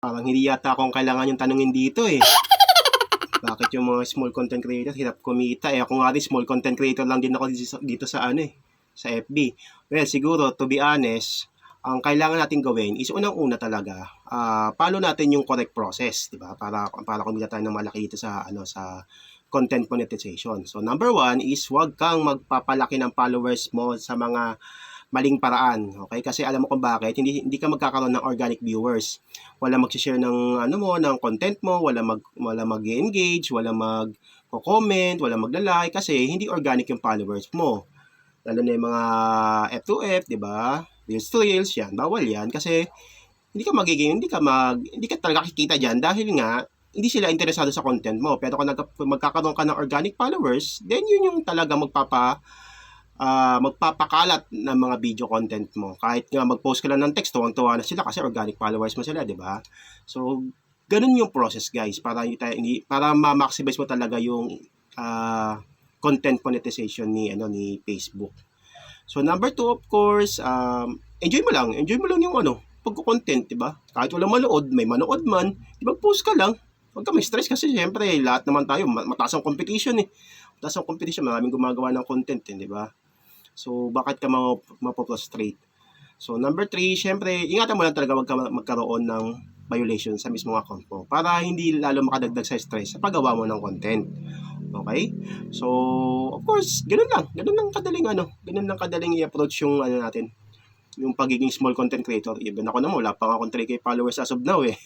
Parang hindi yata akong kailangan yung tanungin dito eh. Bakit yung mga small content creator hirap kumita? Eh ako nga rin small content creator lang din ako dito sa ano eh, sa FB. Well, siguro to be honest, ang kailangan natin gawin is unang-una talaga, follow natin yung correct process, di ba? Para kumita tayo ng malaki dito sa content monetization. So number 1 is huwag kang magpapalaki ng followers mo sa mga maling paraan, okay? Kasi alam mo kung bakit, hindi ka magkakaroon ng organic viewers. Wala mag-share ng ng content mo, wala mag-engage, wala mag-comment, wala magla-like kasi hindi organic yung followers mo. Lalo na yung mga F2F, 'di ba? Reels to Reels, yan, bawal yan kasi hindi ka talaga kikita diyan dahil nga hindi sila interesado sa content mo. Pero kung magkakaroon ka ng organic followers, then yun yung talaga magpapakalat ng mga video content mo. Kahit nga mag-post ka lang ng text, tuwang-tuwa na sila kasi organic followers mo sila, di ba? So, ganun yung process, guys, para ma-maximize mo talaga yung content monetization ni Facebook. So, number 2, of course, enjoy mo lang yung pagko-content, di ba? Kahit walang manood, may manood man, di ba, post ka lang. Huwag ka may stress kasi syempre, lahat naman tayo, mataas ang competition eh. Mataas ang competition, maraming gumagawa ng content eh, di ba? So, bakit ka mapoprostrate? So, number 3, syempre, ingatan mo lang talaga wag ka magkaroon ng violation sa mismong account mo para hindi lalo makadagdag sa stress sa paggawa mo ng content. Okay? So, of course, ganun lang kadaling i-approach yung natin, yung pagiging small content creator. Even ako naman, wala pa akong 3K followers as of now eh.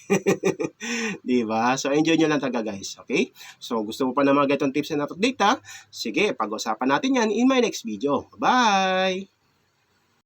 Diba? So, enjoy nyo lang talaga guys. Okay? So, gusto mo pa na mga ganitong tips and update ha? Sige, pag-usapan natin yan in my next video. Bye!